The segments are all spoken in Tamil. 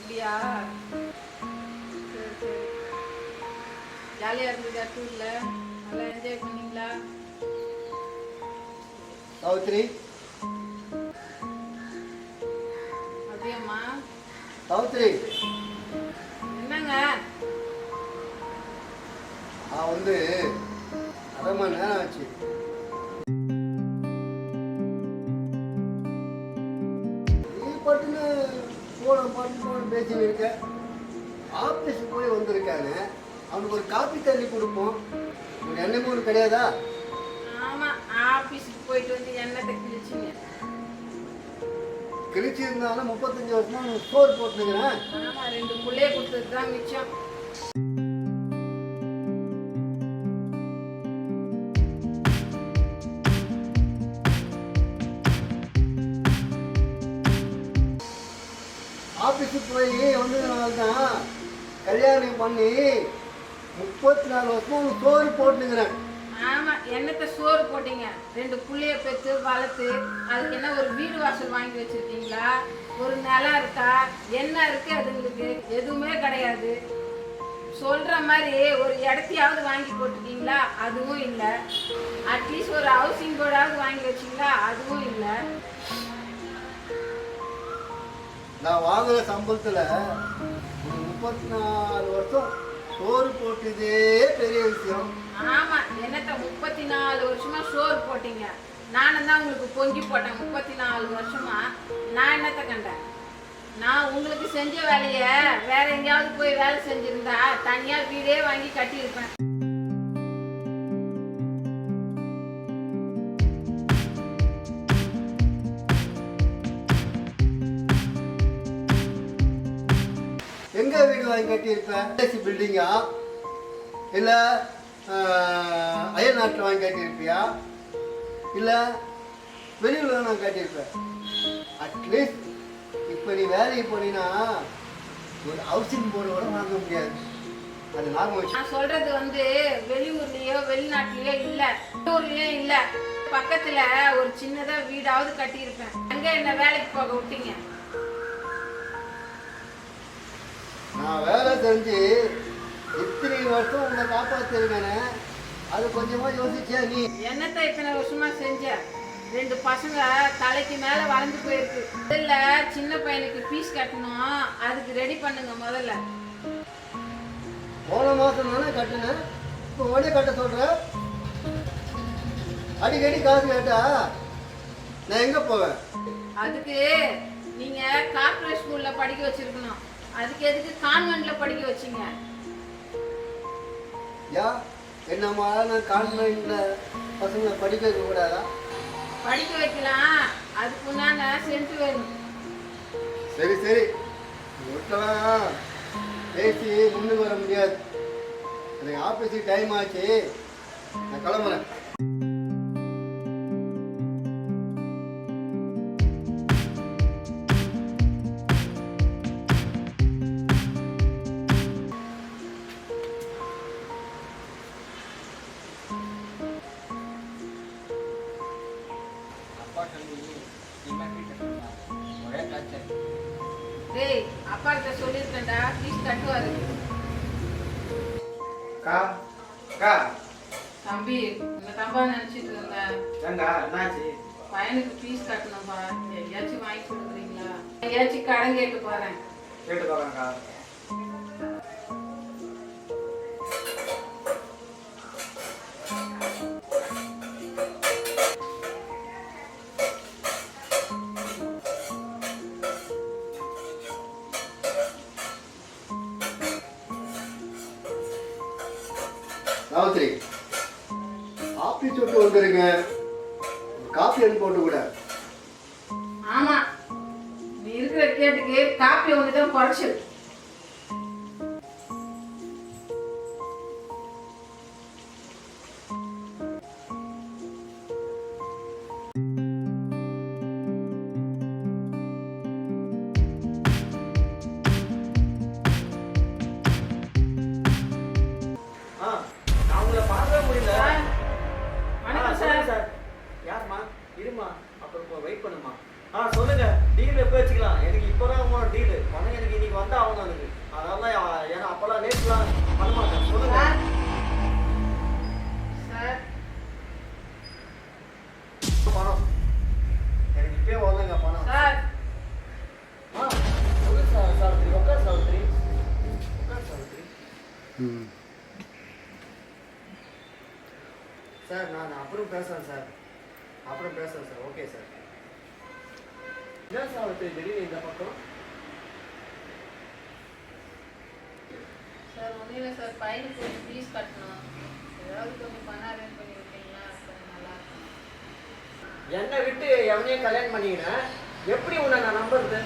அப்படியா? சரி சரி. ஜாலியாக இருந்ததா டூரில்? நல்லா என்ஜாய் பண்ணீங்களா? சாவித்ரி, அப்படியாம்மா? சாவித்ரி, என்னங்க? நான் வந்து அரை மணி நேரம் ஆச்சு. நீ பாட்டுன்னு போன பேசின்னு இருக்க. ஆஃபீஸுக்கு போய் வந்திருக்காங்க, அவனுக்கு ஒரு காப்பி தண்ணி கொடுப்போம். உனக்கு எண்ணெய் ஒன்று கிடையாதா? ஆமாம், ஆஃபீஸுக்கு போயிட்டு வந்து எண்ணெய் கிழிச்சிங்க. கிழிச்சி இருந்தாலும் 35 வருஷமா உனக்கு ஸ்டோர் போட்டுக்கிறேன். ஆமாம், 2 புள்ளைய கொடுத்தது தான் மிச்சம். ஆஃபீஸுக்கு போய் வந்ததுனால தான் கல்யாணம் பண்ணி 34 வருஷமா உனக்கு ஸ்டோர் போட்டுக்கிறேன். ஆமாம், என்னத்தை சோறு போட்டீங்க? 2 புள்ளைய பெற்று வளர்த்து அதுக்கு என்ன ஒரு வீடு வாசல் வாங்கி வச்சிருக்கீங்களா? ஒரு நிலம் இருக்கா? என்ன இருக்கு அதுங்களுக்கு? எதுவுமே கிடையாது. சொல்ற மாதிரி ஒரு இடத்தையாவது வாங்கி போட்டுருக்கீங்களா? அதுவும் இல்லை. அட்லீஸ்ட் ஒரு ஹவுசிங் போர்டாவது வாங்கி வச்சிங்களா? அதுவும் இல்லை. நான் வாங்குற சம்பளத்தில் 34 வருஷம் சோறு போட்டதே பெரிய விஷயம். ஆமா, என்னத்த 34 வருஷமா சோறு போட்டீங்க? நானும் தான் உங்களுக்கு பொங்கி போட்டேன் 34 வருஷமா. நான் என்னத்த கண்டேன்? நான் உங்களுக்கு செஞ்ச வேலையை வேற எங்கேயாவது போய் வேலை செஞ்சிருந்தா தனியா வீடே வாங்கி கட்டியிருப்பேன். எங்க வீடு வாங்கி கட்டியிருப்பேன்? பில்டிங்கா இல்லை அயல் நாட்டில் வாங்கி கட்டியிருப்பியா? இல்லை வெளியூரில் நான் கட்டியிருப்பேன். அட்லீஸ்ட் இப்போ நீ வேலைக்கு போனீங்கன்னா ஒரு ஹவுசிங் போர்டோட வாங்க முடியாது. அது லாபம். நான் சொல்றது வந்து வெளியூர்லயோ வெளிநாட்டுலயோ இல்ல, உள்ளூர்லயோ இல்ல, பக்கத்துல ஒரு சின்னதா வீடாவது கட்டியிருப்பேன். அங்க என்ன வேலைக்கு போக விட்டீங்க? நான் வேலை செஞ்சு இத்தனை வருஷம் உங்களை காப்பாற்றிருக்கேனே, அது கொஞ்சமா யோசிச்சியா நீ? என்னத்தை இத்தனை வருஷமா செஞ்ச? 2 பசங்க தலைக்கு மேல வளர்ந்து போயிருக்கு. முதல்ல சின்ன பையனுக்கு ஃபீஸ் கட்டணும், அதுக்கு ரெடி பண்ணுங்க முதல்ல. போன மாசம் தானே கட்டினேன், இப்போ உடனே கட்ட சொல்ற? அடிக்கடி காசு கேட்டா நான் எங்க போவேன்? அதுக்கு நீங்க கார்ப்பரேட் ஸ்கூல்ல படிக்க வச்சிருக்கணும். அதுக்கு எதுக்கு கான்வென்ட்ல படிக்க வச்சீங்க? யா என்னம்மா, நான் கான்வென்ட்ல பசங்களை படிக்க வைக்க கூடாதா? படிக்க வைக்கலாம், அதுக்கு உண்டான சென்ட் வேணும். சரி சரி, ஒருத்தலாம் பேசி முன்னுக்கு வர முடியாது. எனக்கு ஆஃபீஸுக்கு டைம் ஆச்சு, நான் கிளம்புறேன். டேய், அப்பா கிட்ட சொல்லியிருக்கேன்டா, ஃபீஸ் கட்டுவாரு. தம்பி, உங்க தம்பா நினைச்சிட்டு இருந்தேன். பையனுக்கு ஃபீஸ் கட்டணும்பா, எங்கேயாச்சும் வாங்கி கொடுக்குறீங்களா? எங்கேயாச்சும் கடன் கேட்டு போறேன். சாவித்ரி, ஆஃபீஸ் விட்டு வந்துருங்க, காஃபி எடுத்து போட்டு கூட. ஆமா, நீ இருக்கிற கேட்டுக்கு காப்பி ஒண்ணுதான் குறைச்சல். வெயிட் பண்ணுமா? சொல்லுங்க, டீல் எப்போ வச்சுக்கலாம்? எனக்கு இப்போதான் டீல் பணம் எனக்கு இன்னைக்கு வந்தா ம். சார் நான் அப்புறம் பேசுகிறேன் சார். அப்புறம் பேசுகிறேன் சார். Okay sir. என்ன சார் அவருக்கு திடீர்னு இந்த பக்கம்? சார் ஒன்றும் இல்லை சார், பையனுக்கு கொஞ்சம் ஃபீஸ் கட்டணும். ஏதாவது கொஞ்சம் பணம் அரேஞ்ச் பண்ணி விட்டீங்கன்னா கொஞ்சம் நல்லா இருக்கும். என்னை விட்டு எவனையும் கல்யாணம் பண்ணிக்கினேன், எப்படி உன்னை நான் நம்புறது?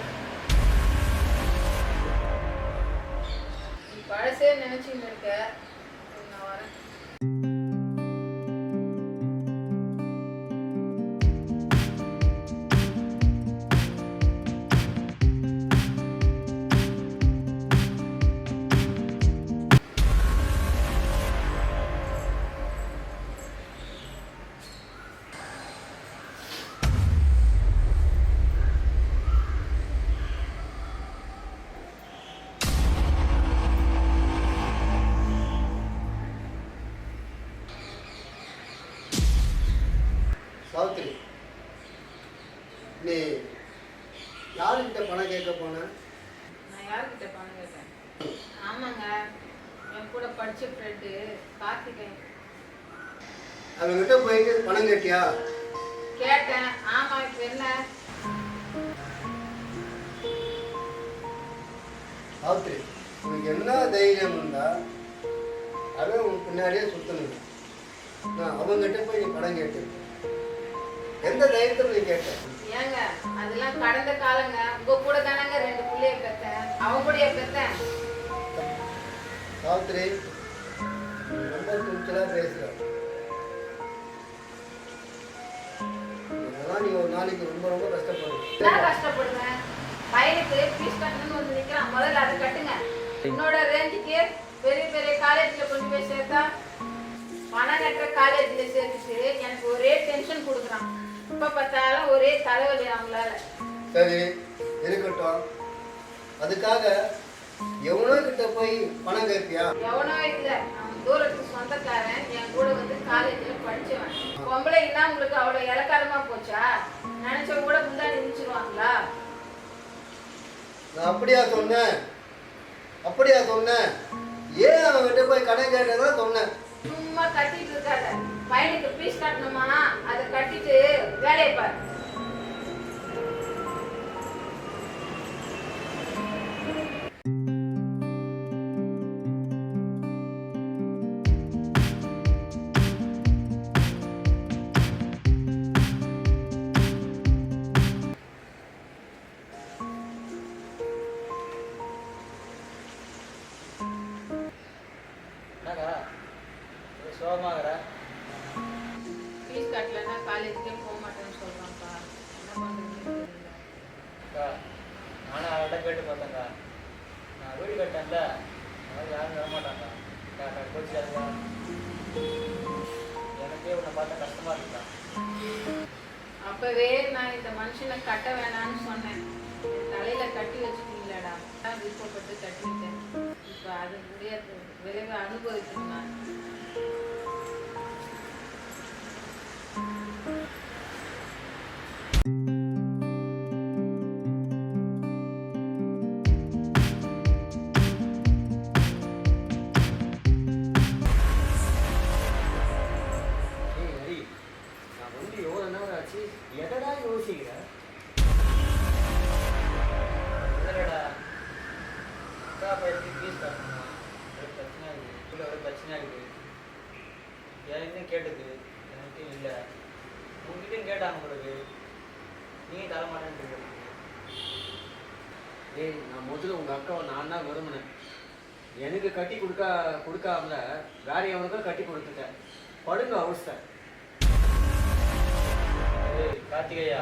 நீ பழசே நினச்சின்னு இருக்க. நான் வரேன். சாவித்திரி, நீ யாருக்கிட்ட பணம் கேட்க போன? நான் யார்கிட்ட பணம் கேட்டேன்? ஆமாங்க, என் கூட படித்த ஃப்ரெண்டு கார்த்திகேயன். அவங்ககிட்ட போயிட்டு பணம் கேட்டியா? கேட்டேன். ஆமாம், இப்போ என்ன? சாவித்திரி, உனக்கு என்ன தைரியம் இருந்தா அவன் உன் பின்னாடியே சுத்தணும். நான் அவங்ககிட்ட போய் நீ பணம் கேட்டு எந்த தைரியத்தில் நீ கேட்ட? ஏங்க, அதெல்லாம் கடந்த காலங்க. உங்க கூட தானங்க 2 புள்ளைய பெத்தேன். அவன் கூடயே பெத்தேன். சாவித்திரி, நீ ரொம்ப துணிச்சலா பேசுற. இதெல்லாம் நீ ஒரு நாளைக்கு ரொம்ப ரொம்ப கஷ்டப்படுற. என்ன கஷ்டப்படுவேன்? பையனுக்கு ஃபீஸ் கட்டணும்னு வந்து நிற்கிறான். முதல்ல அதை கட்டுங்க. என்னோட ரேஞ்சுக்கு பெரிய பெரிய காலேஜில் கொண்டு போய் சேர்த்தா பணம் கட்டுற காலேஜில் சேர்த்துட்டு எனக்கு ஒரே டென்ஷன் கொடுக்குறான். இப்போ பார்த்தாலும் ஒரே தலைவலி அவங்களால. சரி, இருக்கட்டும். அதுக்காக எவனோ கிட்ட போய் பணம் கேட்பியா? எவனோ இல்லை, அவன் தூரத்துக்கு சொந்தக்காரன். என் கூட வந்து காலேஜில் படிச்சவன். பொம்பளைன்னா உங்களுக்கு அவ்வளோ இலக்காரமா போச்சா? நினைச்ச கூட முந்தாடி நினைச்சிருவாங்களா? நான் அப்படியா சொன்னேன்? ஏன் அவன்கிட்ட போய் கடன் கேட்டதான் சொன்னேன். சும்மா கட்டிட்டு இருக்காத. பையனுக்கு ஃபீஸ் கட்டணுமா, அதை கட்டிட்டு வேலையை பாரு. என்னக்கா சோகமாகற? ஃபீஸ் கட்டலைன்னா காலேஜுக்கே போக மாட்டேன்னு சொல்கிறான்ப்பா. என்ன பண்ணுறதுன்னு தெரியல. அக்கா நானும் அவர்கிட்ட கேட்டு பார்த்தேங்க்கா. நான் வீடு கட்டேன்ல, அதனால யாரும் வரமாட்டாங்க. அக்கா கோச்சிக்காதுக்கா. எனக்கே உன்னை பார்த்தா கஷ்டமா இருக்குக்கா. அப்பவே நான் இந்த மனுஷனை கட்ட வேணாம்னு சொன்னேன். என் தலையில கட்டி வச்சுட்டீங்களாடா. நான் விருப்பப்பட்டு கட்டிவிட்டேன். இப்போ அது முடியாது, விளைவை அனுபவிக்கணும் நான். நான் வந்து எவ்வளோ நேரம் ஆச்சு, எதடா யோசிக்கிற? இல்லைடா, அக்கா பையனுக்கு ஃபீஸ் கட்டணுமா, ஒரு பிரச்சனை இருக்குது. இல்லை ஒரு பிரச்சனை இருக்குது. எனக்கும் கேட்டது, எனக்கும் இல்லை. உங்ககிட்டையும் கேட்டாங்க உங்களுக்கு, நீங்கள் தர மாட்டேன்னு. ஏய், நான் முதல்ல உங்கள் அக்காவை நான் தான் விரும்பினேன். எனக்கு கட்டி கொடுக்காமல வேற எவனுக்கும் கட்டி கொடுத்துட்டேன். படுங்க அவஸ்தை. ஏய் கார்த்திகையா,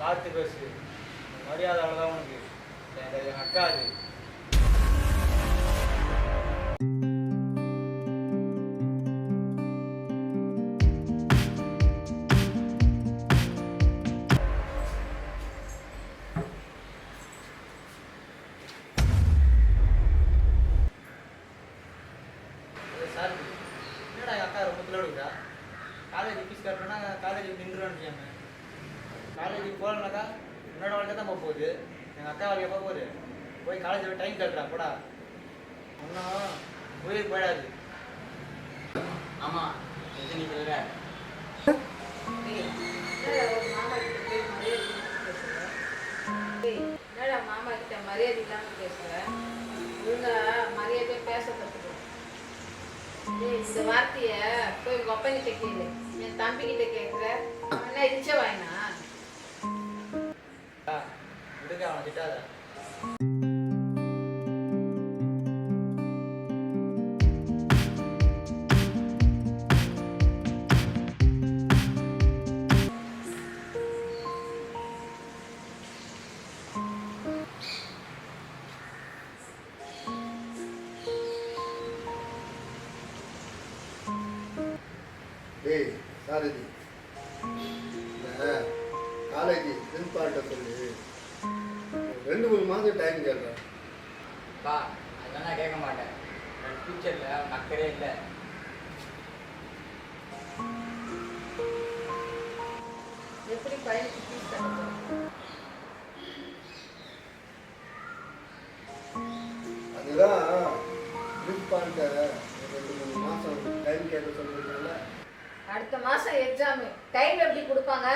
பார்த்து பேசு. மரியாதை அவ்வளோதான் உனக்கு. என் அக்கா அது. சார், என்னடா என் அக்கா ரொம்ப கிலோடுக்குறா? காலேஜ் ஃபீஸ் கட்டுறேன்னா காலேஜுக்கு நின்றுவான்னு. காலேஜுக்கு போகலனாக்கா என்னோட வாழ்க்கை தான் போக போகுது. எங்கள் அக்கா வாழ்க்கை போக போகுது. போய் காலேஜில் டைம் கட்டுறா போடா. இன்னும் உயிர் போயிடாது. ஆமா, எது நீ சொல்ற? டேய், என்னடா ஒரு மாமா கிட்ட போய் மரியாதை இல்லாம பேசுற? டேய், என்னடா மாமா கிட்ட மரியாதை இல்லாம பேசுற? ஒழுங்கா மரியாதையா பேச கத்துக்கோ. டேய், இந்த வார்த்தைய போய் உங்க அப்பா கிட்ட கேளு. என் தம்பி கிட்ட கேக்குற? அவன் என்ன இச்ச வாயினா? விடுங்க, அவனை திட்டாத. டேய் சாரதி, இந்த காலேஜ் பிரின்ஸ்பால்கிட்ட சொல்லி 2-3 மாதம் டைம் கேட்குறேன். பா, அதெல்லாம் நான் கேட்க மாட்டேன். என் ஃபியூச்சரில் மக்களே இல்லை. எப்படி பையனுக்கு ஃபீஸ் கட்டணும்? அதுதான் பிரின்ஸ்பால்கிட்ட 2-3 மாதம் டைம் கேட்க சொல்லியிருக்கேன்ல. அடுத்த மாசம் எக்ஸாம், டைம் எப்படி கொடுப்பாங்க?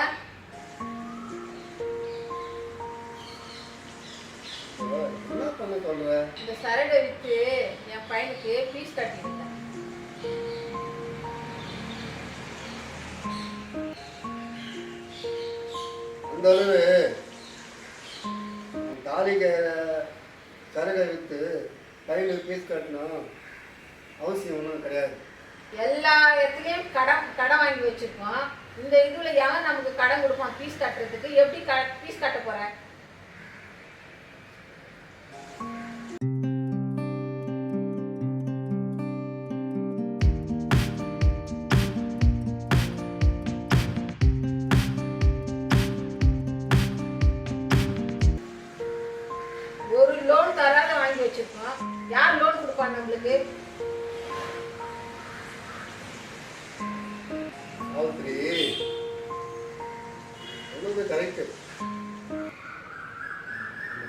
என்ன பண்ண சொல்ற? இந்த சரடை வித்து என் பையனுக்கு ஃபீஸ் கட்டியிருந்தேன். அந்த அளவு தாலிக்கு சரகை விற்று பையனுக்கு ஃபீஸ் கட்டணும் அவசியம் ஒன்றும் கிடையாது. எல்லா இடத்துலயும் கடன் வாங்கி வச்சிருக்கோம். இந்த இதுல எவன் நமக்கு கடன் கொடுப்பான் ஃபீஸ் கட்டுறதுக்கு? எப்படி ஃபீஸ் கட்ட போற? ஒரு லோன் தராத வாங்கி வச்சிருக்கோம். யார் லோன் கொடுப்பா நம்மளுக்கு? சாவித்ரி, சொல்லுறது கரெக்டு.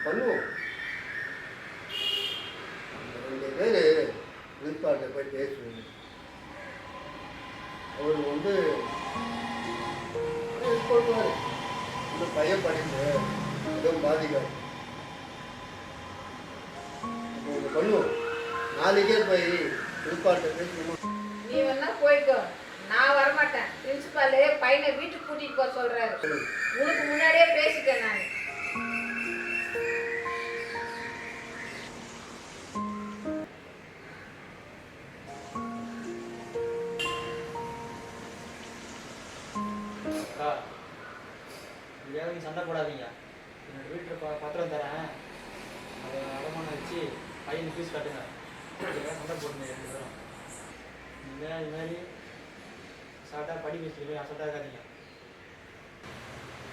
பண்ணுவோம். 2 பேர் பிரின்ஸ்பால்கிட்ட போய் பேசுவோம். அவர் சொல்லுவார், இந்த பையன் படிப்பு எதுவும் பாதிக்காது. இப்போ ஒன்று பண்ணுவோம். நாளைக்கே போய் பிரின்ஸ்பால்கிட்ட பேசுவோம். நீ வேணா போய்க்கோ, நான் வரமாட்டேன். பிரின்சிபாலு பையனை வீட்டுக்கு கூட்டிட்டு போக சொல்றாரு. உனக்கு முன்னாடியே பேசிட்டேன் நான். அக்கா, இப்படியாவது நீ சண்டை போடாதீங்க. என்னோட வீட்டில் பத்திரம் தரேன், அதை அடமானம் வச்சு பையனுக்கு ஃபீஸ் கட்டுங்க. இதுக்காக சண்டை போடுங்க 2 பேரும். நீங்கள் இது மாதிரி சாப்பிட்டா படி வச்சுட்டு அசட்டாக இருக்காதீங்க.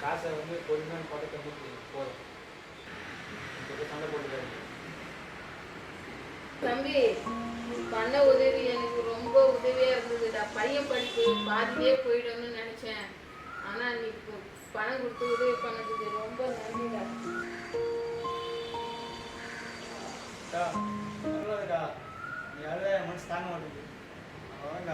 காசை பொறுமையான பக்கத்தை போதும். இப்போ சண்டை போட்டுக்காதீங்க. தம்பி, நீ பண்ண உதவி எனக்கு ரொம்ப உதவியா இருந்ததுடா. பையன் படிப்பு பாதியே போயிடும்னு நினைச்சேன். ஆனா நீ இப்போ பணம் கொடுத்து உதவி பண்ணதுக்கு ரொம்ப நன்றிடா. அக்கா, நல்லதுக்கா. நீ அழுத என் மனசு தாங்க மாட்டேங்குது. வாங்க.